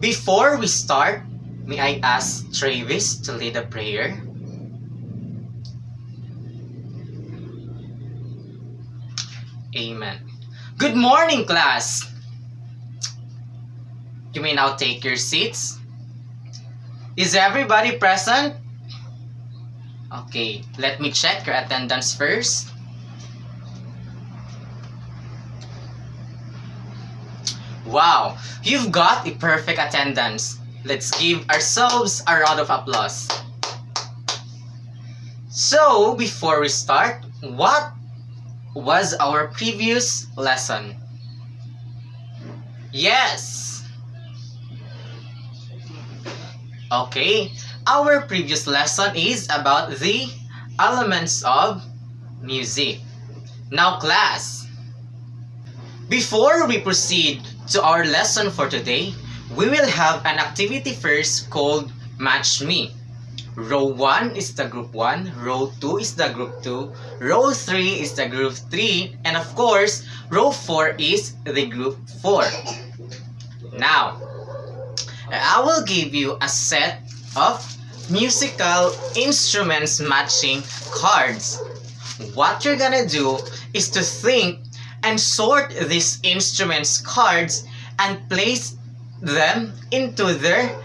Before we start, may I ask Travis to lead a prayer? Amen. Good morning, class! You may now take your seats. Is everybody present? Okay, let me check your attendance first. Wow, you've got a perfect attendance. Let's give ourselves a round of applause. So, before we start, what was our previous lesson? Yes! Okay, our previous lesson is about the elements of music. Now, class, before we proceed to our lesson for today, we will have an activity first called Match Me. Row 1 is the group 1, row 2 is the group 2, row 3 is the group 3, and of course, row 4 is the group 4. Now, I will give you a set of musical instruments matching cards. What you're gonna do is to think and sort these instruments cards and place them into their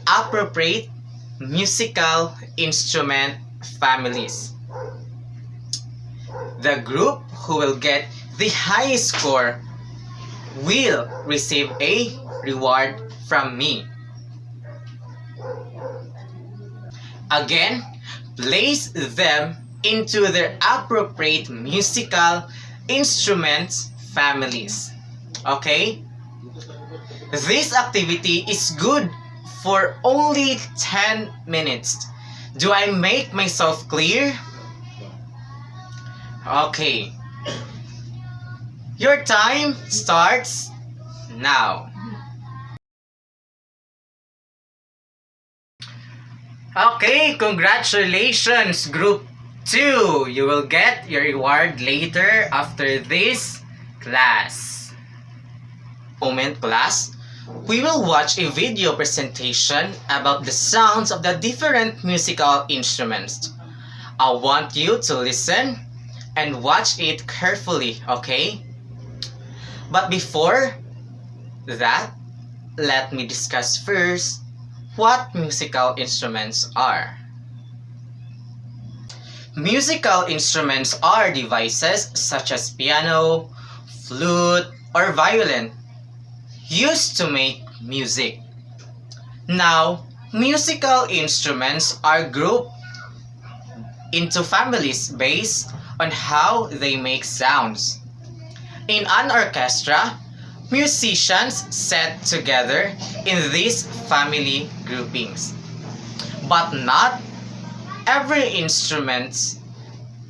appropriate musical instrument families. The group who will get the highest score will receive a reward from me. Again, place them into their appropriate musical instruments families. Okay? This activity is good for only 10 minutes. Do I make myself clear? Okay. Your time starts now. Okay, congratulations, Group 2. You will get your reward later after this class. Moment, class. We will watch a video presentation about the sounds of the different musical instruments. I want you to listen and watch it carefully, okay? But before that, let me discuss first what musical instruments are. Musical instruments are devices such as piano, flute, or violin used to make music. Now, musical instruments are grouped into families based on how they make sounds. In an orchestra, musicians set together in these family groupings. But not every instrument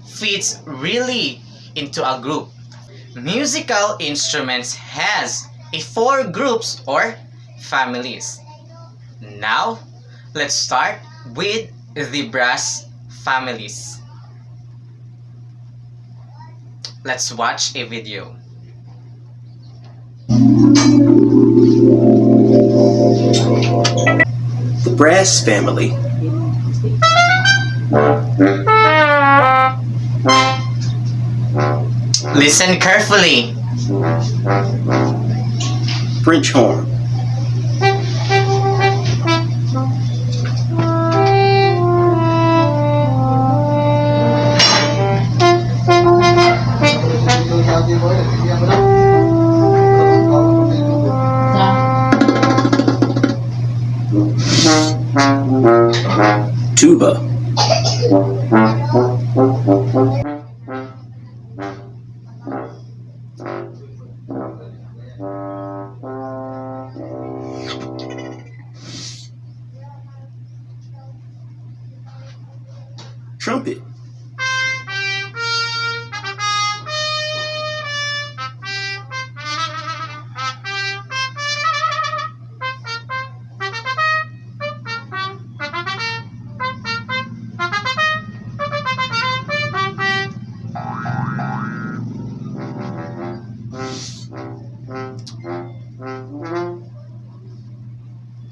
fits really into a group. Musical instruments has 4 groups or families. Now, let's start with the brass families. Let's watch a video. The brass family. Listen carefully. French horn. Tuba. Trumpet.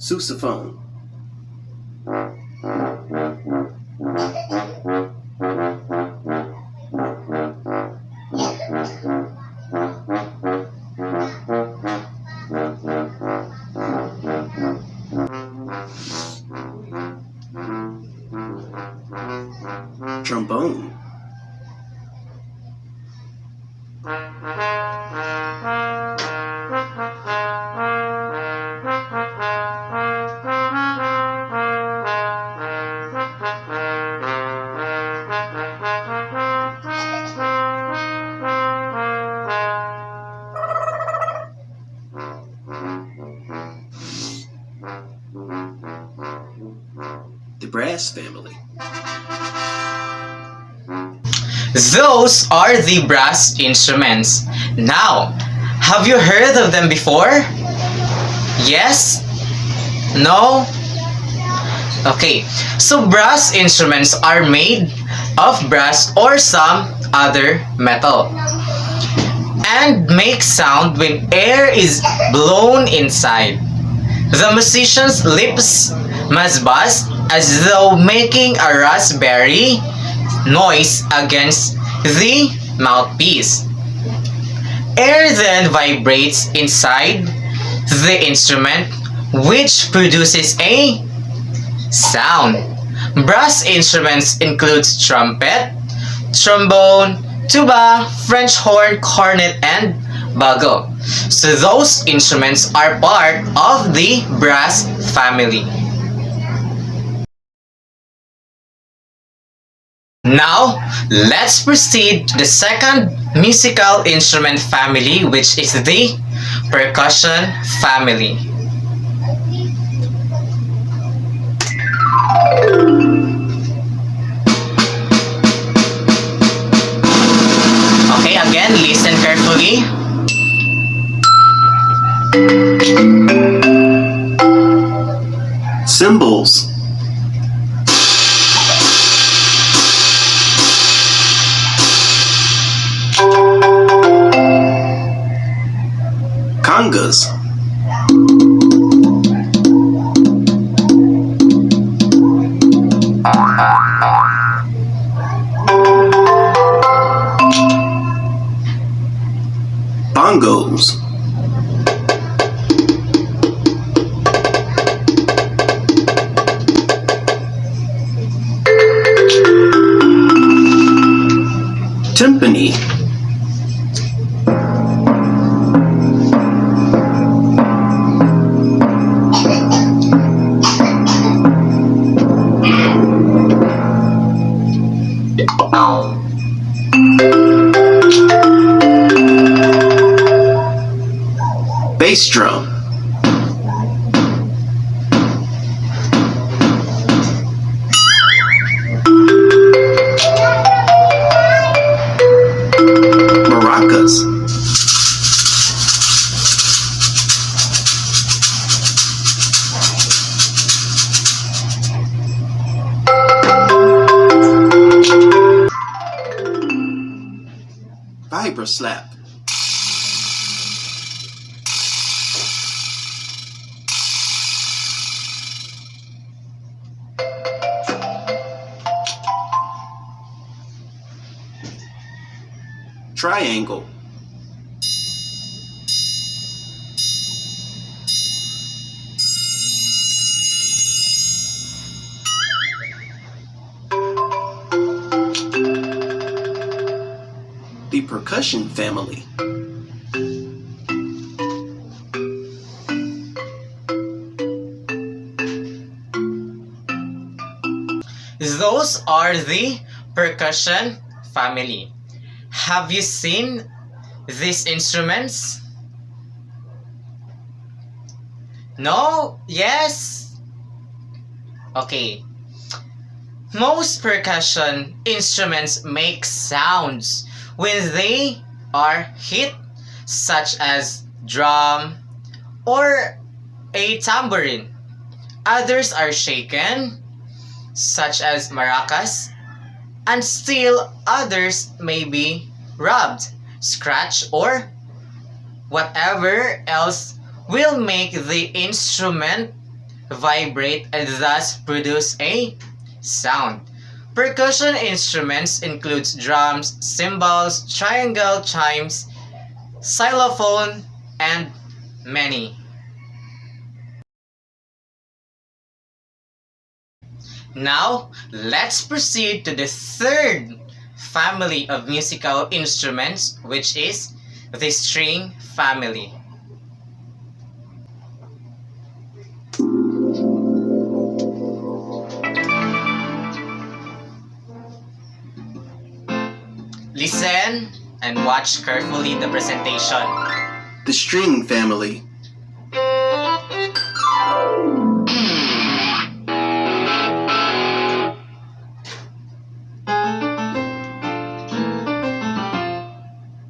Sousaphone. Trombone. The brass family. Those are the brass instruments. Now, have you heard of them before? Yes? No? Okay, so brass instruments are made of brass or some other metal and make sound when air is blown inside. The musician's lips must buzz as though making a raspberry noise against the mouthpiece. Air then vibrates inside the instrument, which produces a sound. Brass instruments include trumpet, trombone, tuba, French horn, cornet, and bugle. So those instruments are part of the brass family. Now, let's proceed to the second musical instrument family, which is the percussion family. Okay, again, listen carefully. Cymbals. Congas. Bongos. Timpani. Bass drum. Maracas. Vibra slap. Triangle. The percussion family. Those are the percussion family. Have you seen these instruments? No? Yes? Okay. Most percussion instruments make sounds when they are hit, such as drum or a tambourine. Others are shaken, such as maracas, and still others may be rubbed, scratched, or whatever else will make the instrument vibrate, and thus produce a sound. Percussion instruments includes drums, cymbals, triangle chimes, xylophone, and many. Now, let's proceed to the third family of musical instruments, which is the string family. Listen and watch carefully the presentation. The string family.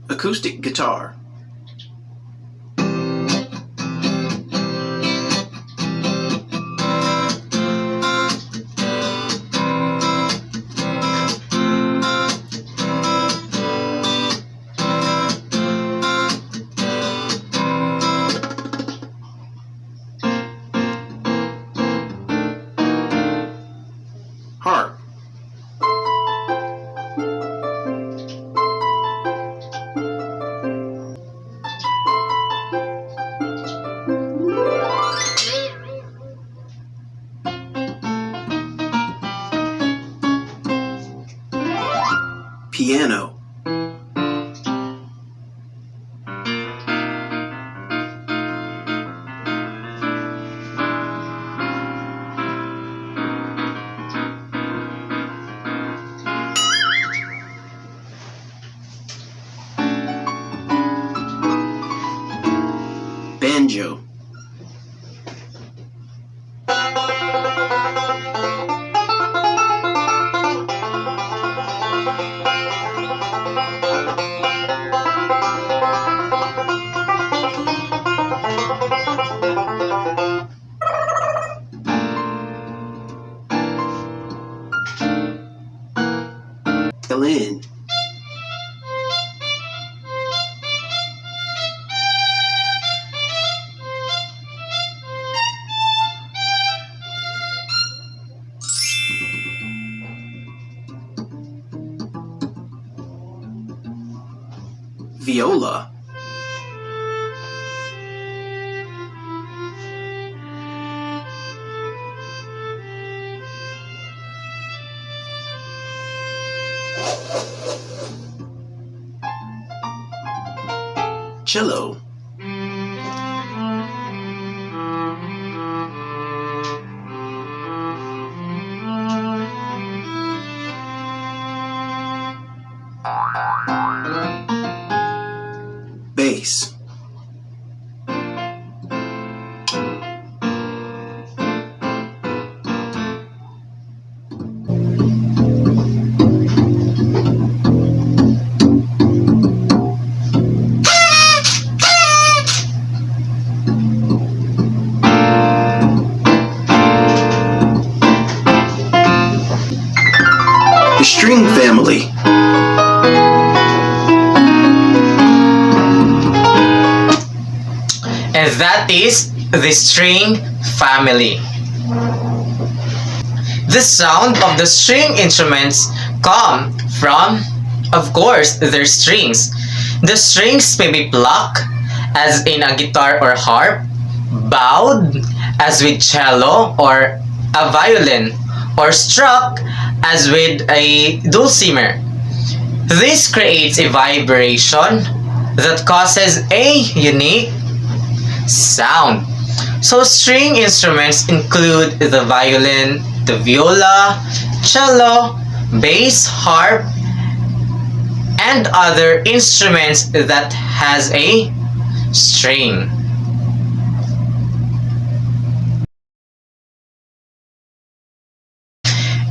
Acoustic guitar. Harp. Piano. Banjo. Violin. Viola. Cello. Bass. The string family. And that is the string family. The sound of the string instruments come from, of course, their strings. The strings may be plucked, as in a guitar or harp, bowed, as with cello or a violin, or struck, as with a dulcimer. This creates a vibration that causes a unique sound. So string instruments include the violin, the viola, cello, bass, harp, and other instruments that has a string.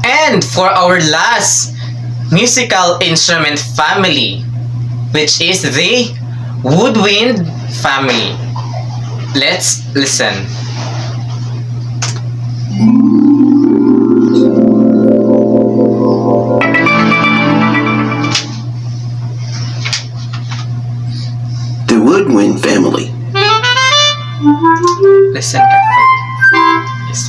And for our last musical instrument family, which is the woodwind family. Let's listen. The woodwind family. Listen carefully. Listen.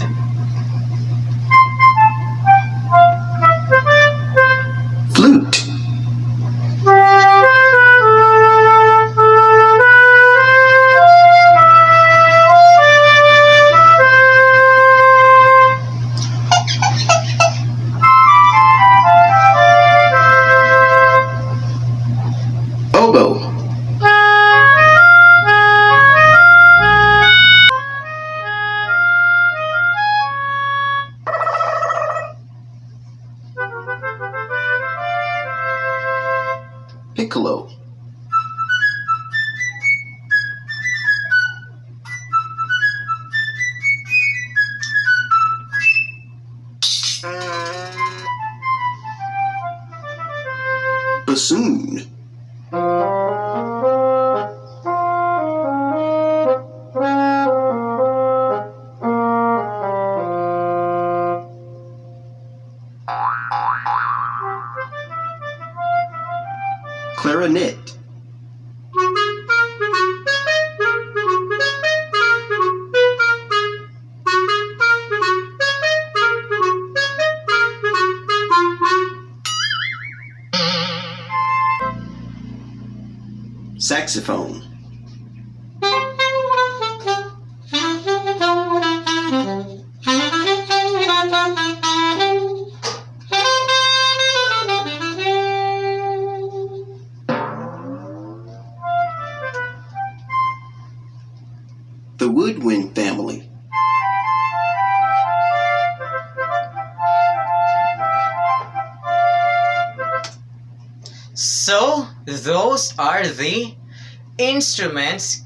Bassoon. Clarinet. Saxophone. The woodwind family. So, those are the instruments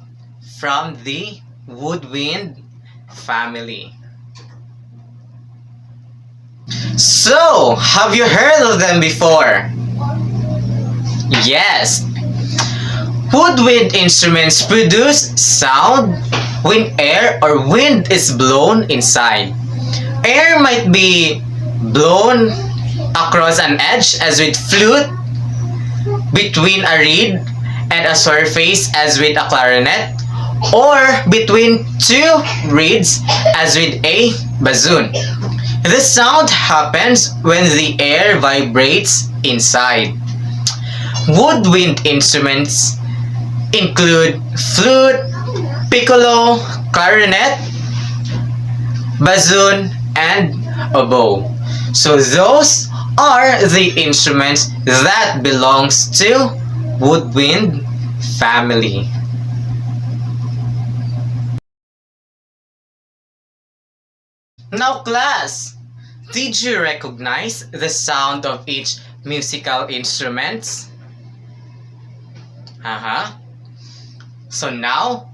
from the woodwind family. So, have you heard of them before? Yes. Woodwind instruments produce sound when air or wind is blown inside. Air might be blown across an edge as with flute, between a reed and a surface as with a clarinet, or between two reeds as with a bassoon. The sound happens when the air vibrates inside. Woodwind instruments include flute, piccolo, clarinet, bassoon, and oboe. So those are the instruments that belongs to woodwind family. Now class, did you recognize the sound of each musical instrument? So now,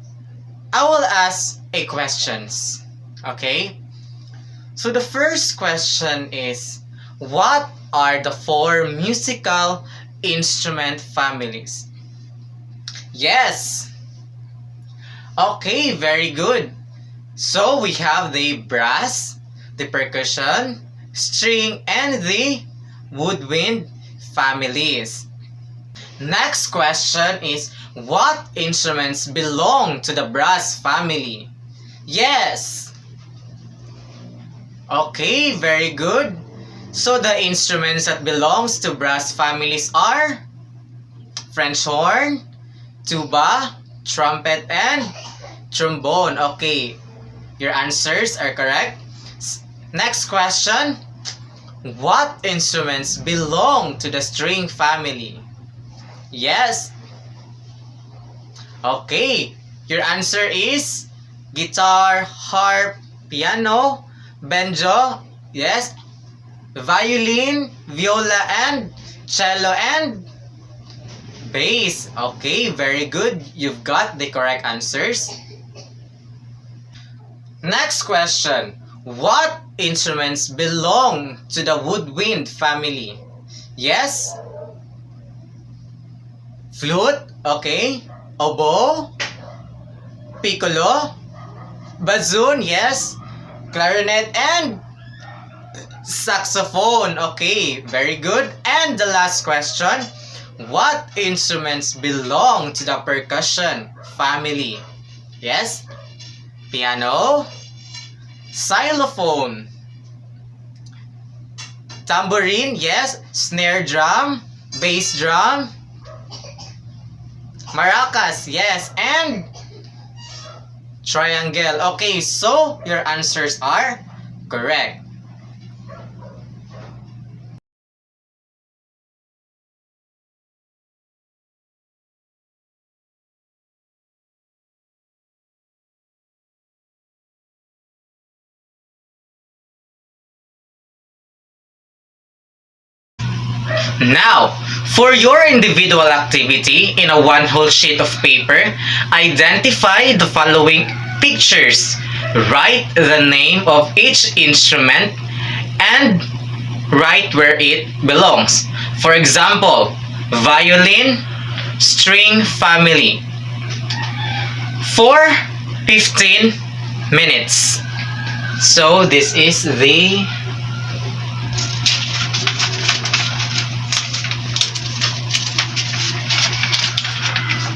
I will ask a questions. Okay? So the first question is, what are the four musical instrument families? Yes. Okay, very good. So we have the brass, the percussion, string, and the woodwind families. Next question is, what instruments belong to the brass family? Yes. Okay, very good. So the instruments that belongs to brass families are French horn, tuba, trumpet, and trombone. Okay, your answers are correct. Next question. What instruments belong to the string family? Yes. Okay, your answer is guitar, harp, piano, banjo, yes, violin, viola, and cello, and bass. Okay, very good. You've got the correct answers. Next question. What instruments belong to the woodwind family? Yes. Flute, okay. Oboe, piccolo, bassoon, yes. Clarinet, and saxophone. Okay, very good. And the last question. What instruments belong to the percussion family? Yes. Piano, xylophone, tambourine, yes. Snare drum, bass drum, maracas, yes. And triangle. Okay, so your answers are correct. Now, for your individual activity in a one whole sheet of paper, identify the following pictures. Write the name of each instrument and write where it belongs. For example, violin string family for 15 minutes. So this is the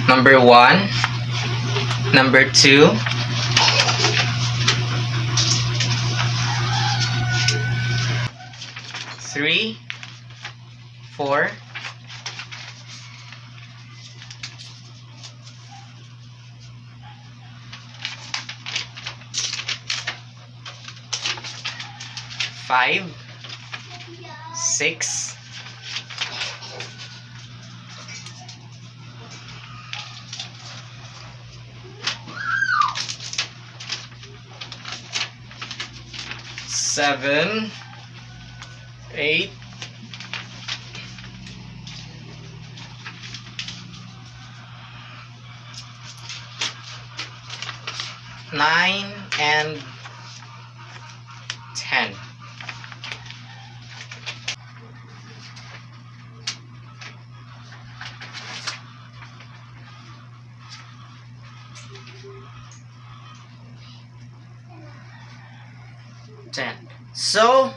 number 1, number 2, three, 4, 5, 6, 7, 8, 9, and 10. So,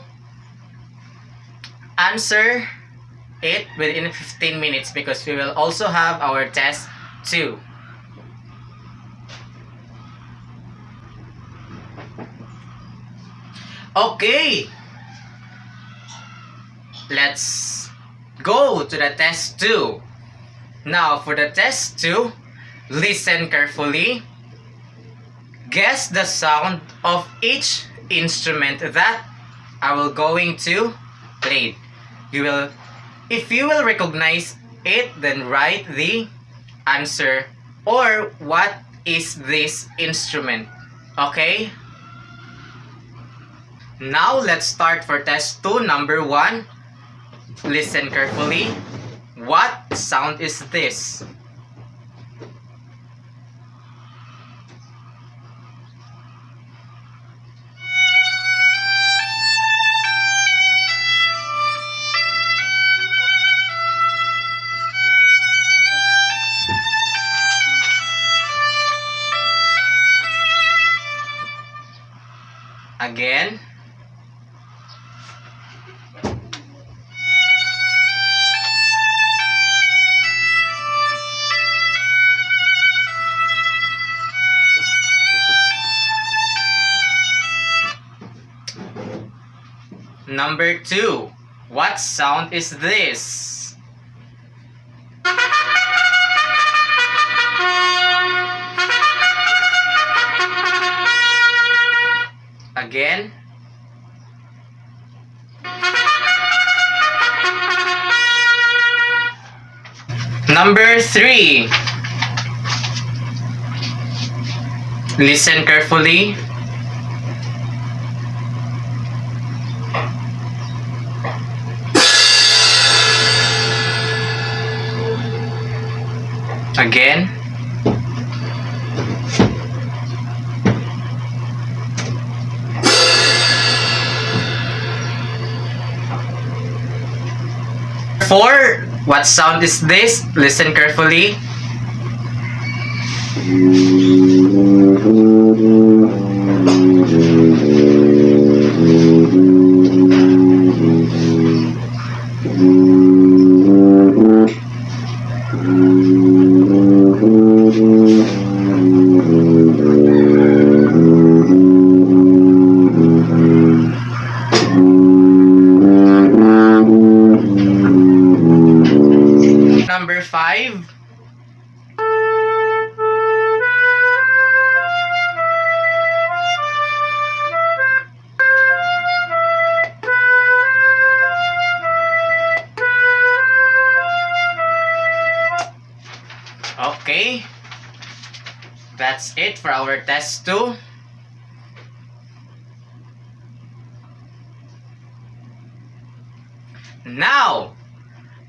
answer it within 15 minutes because we will also have our test 2. Okay, let's go to the test 2. Now for the test 2, listen carefully. Guess the sound of each instrument that I will going to play. If you will recognize it, then write the answer or what is this instrument. Okay? Now let's start for test 2, number 1. Listen carefully. What sound is this? Again. Number 2. What sound is this? Again. Number 3. Listen carefully. Again. Four. What sound is this? Listen carefully. Number 5. Okay, that's it for our test 2. Now,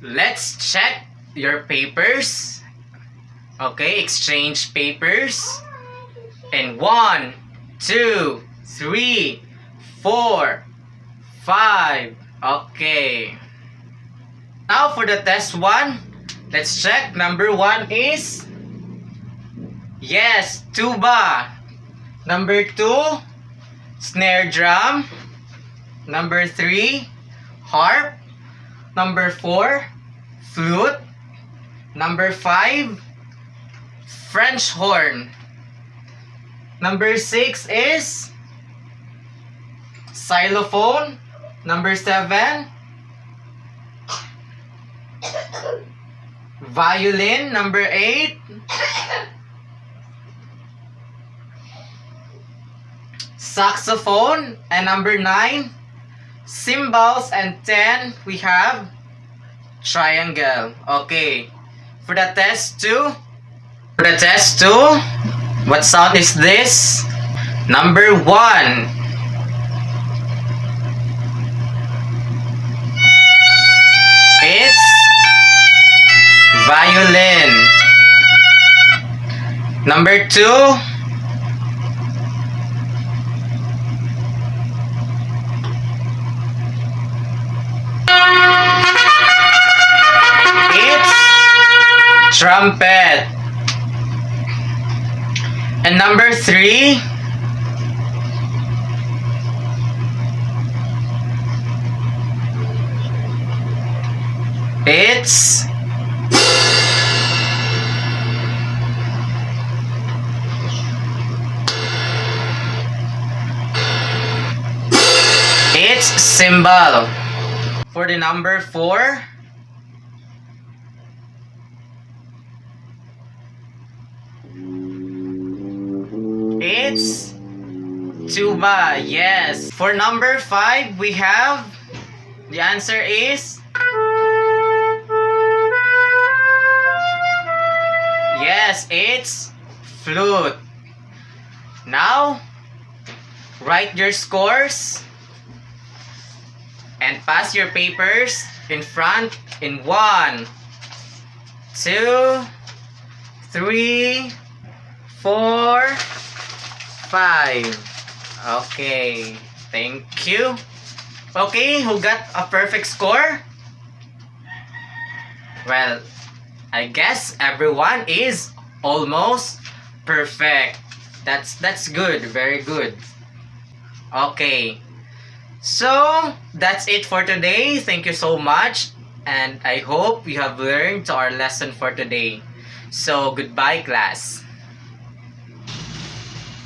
let's check your papers. Okay, exchange papers. And 1, 2, 3, 4, 5. Okay. Now for the test 1, Let's check. Number 1 is, yes, tuba. Number 2, snare drum. Number 3, harp. Number 4, flute. Number 5, French horn. Number 6 is xylophone. Number 7, violin. Number 8, saxophone. And number 9, cymbals. And 10, we have triangle. Okay. For the test 2, what sound is this? Number 1, it's violin. Number 2, it's trumpet. And number 3, it's cymbal. For the number 4, it's tuba. Yes. For number 5, we have, the answer is, yes, it's flute. Now, write your scores and pass your papers in front in 1, 2, 3, 4, 5. Okay, thank you. Okay, who got a perfect score? Well, I guess everyone is almost perfect. That's good, very good. Okay. So, that's it for today. Thank you so much. And I hope you have learned our lesson for today. So, goodbye, class.